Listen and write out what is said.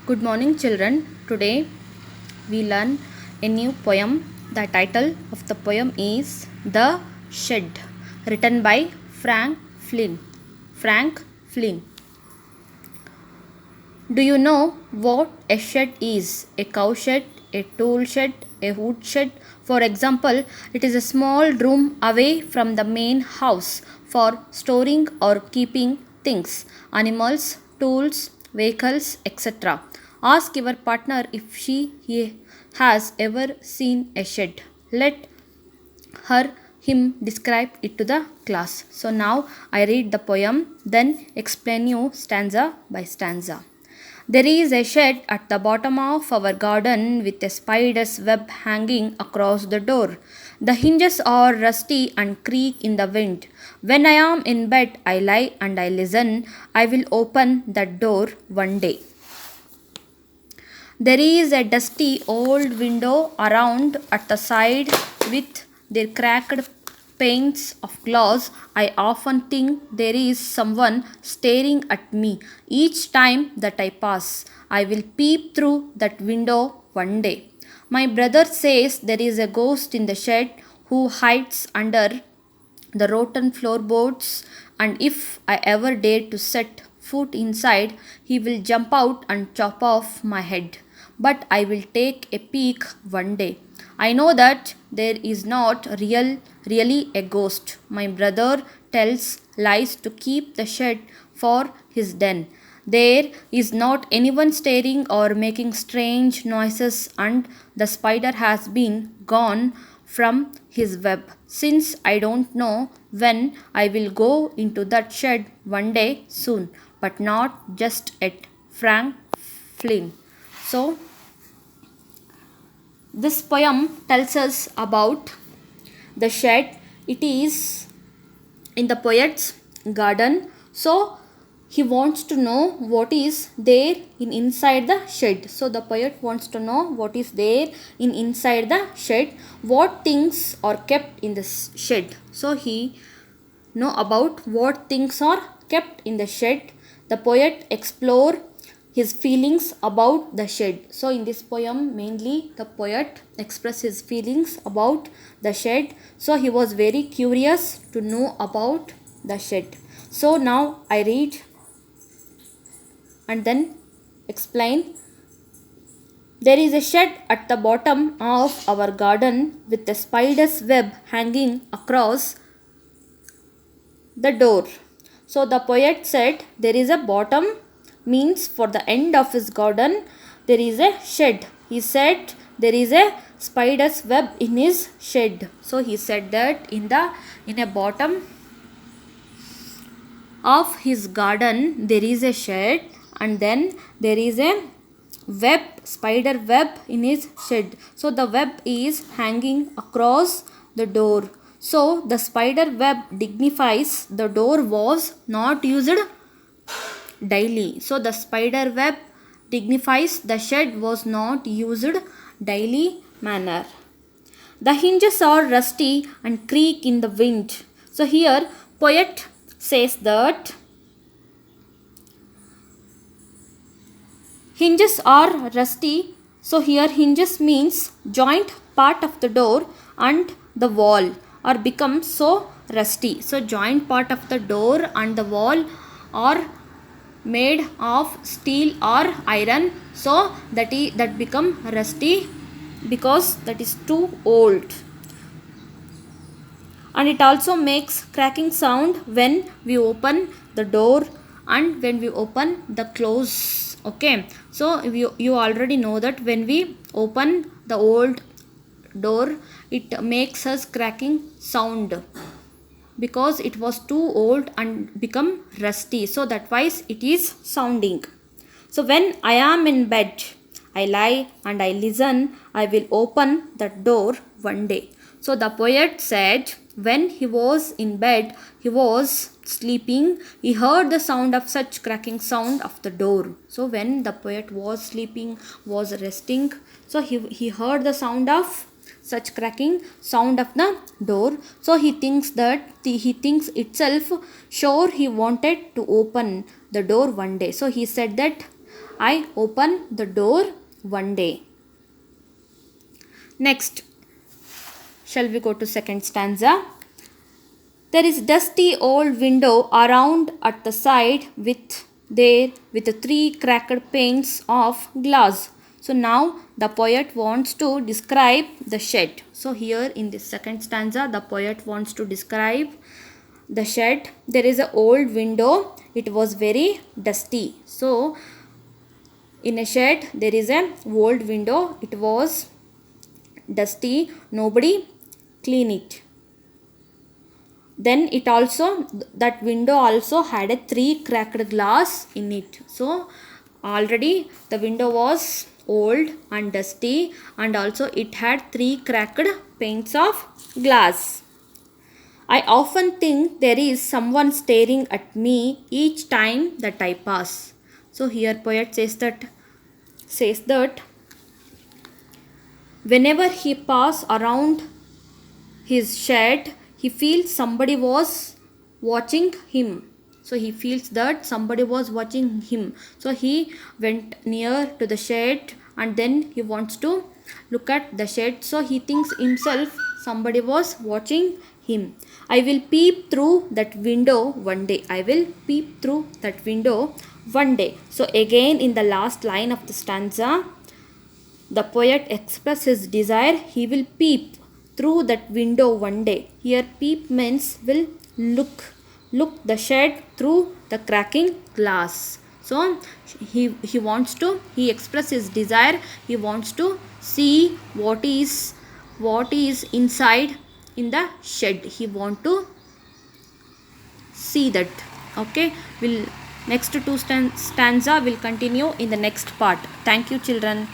Good morning, children. Today we learn a new poem. The title of the poem is The Shed, written by Frank Flynn. Frank Flynn. Do you know what a shed is? A cow shed, a tool shed, a wood shed. For example, it is a small room away from the main house for storing or keeping things, animals, tools, vehicles, etc. Ask your partner if he has ever seen a shed. Let her him describe it to the class. So now I read the poem, then explain you stanza by stanza. There is a shed at the bottom of our garden with a spider's web hanging across the door. The hinges are rusty and creak in the wind. When I am in bed, I lie and I listen. I will open that door one day. There is a dusty old window around at the side with their cracked panes of glass. I often think there is someone staring at me each time that I pass. I will peep through that window one day. My brother says there is a ghost in the shed who hides under the rotten floorboards, and if I ever dare to set foot inside, he will jump out and chop off my head. But I will take a peek one day. I know that there is not really a ghost. My brother tells lies to keep the shed for his den. There is not anyone staring or making strange noises, and the spider has been gone from his web. Since I don't know when I will go into that shed one day soon, but not just at Frank Flynn. So, this poem tells us about the shed. It is in the poet's garden. So, he wants to know what is there in inside the shed. So the poet wants to know what is there in inside the shed, what things are kept in the shed. So he know about what things are kept in the shed. The poet explore his feelings about the shed. So in this poem mainly the poet express his feelings about the shed. So he was very curious to know about the shed. So now I read and then explain. There is a shed at the bottom of our garden with a spider's web hanging across the door. So the poet said there is a bottom means for the end of his garden there is a shed. He said there is a spider's web in his shed. So he said that in a bottom of his garden there is a shed, and then there is a spider web in his shed. So the web is hanging across the door. So the spider web dignifies the door was not used daily. So the spider web dignifies the shed was not used daily manner. The hinges are rusty and creak in the wind. So here poet says that hinges are rusty. So here hinges means joint part of the door and the wall are become so rusty. So joint part of the door and the wall are made of steel or iron. So that become rusty because that is too old. And it also makes cracking sound when we open the door and when we open the close. Okay, so you already know that when we open the old door it makes us cracking sound because it was too old and become rusty. So that wise it is sounding. So when I am in bed, I lie and I listen. I will open that door one day. So the poet said when he was in bed, he was sleeping, he heard the sound of such cracking sound of the door. So when the poet was sleeping, was resting, so he heard the sound of such cracking sound of the door. So he thinks itself sure he wanted to open the door one day. So he said that I open the door one day. Next, shall we go to second stanza? There is dusty old window around at the side with three cracked panes of glass. So now the poet wants to describe the shed. So here in this second stanza, the poet wants to describe the shed. There is an old window. It was very dusty. So in a shed there is an old window. It was dusty. Nobody clean it. Then it also, that window also had a 3 cracked glass in it. So already the window was old and dusty, and also it had 3 cracked panes of glass. I often think there is someone staring at me each time that I pass. So here poet says that whenever he pass around his shed, he feels somebody was watching him. So he feels that somebody was watching him. So he went near to the shed and then he wants to look at the shed. So he thinks himself somebody was watching him. I will peep through that window one day. I will peep through that window one day. So again in the last line of the stanza, the poet expresses his desire. He will peep through that window one day. Here peep means will look the shed through the cracking glass. So he expresses his desire. He wants to see what is inside in the shed. He want to see that. Okay, will next two stanza will continue in the next part. Thank you children.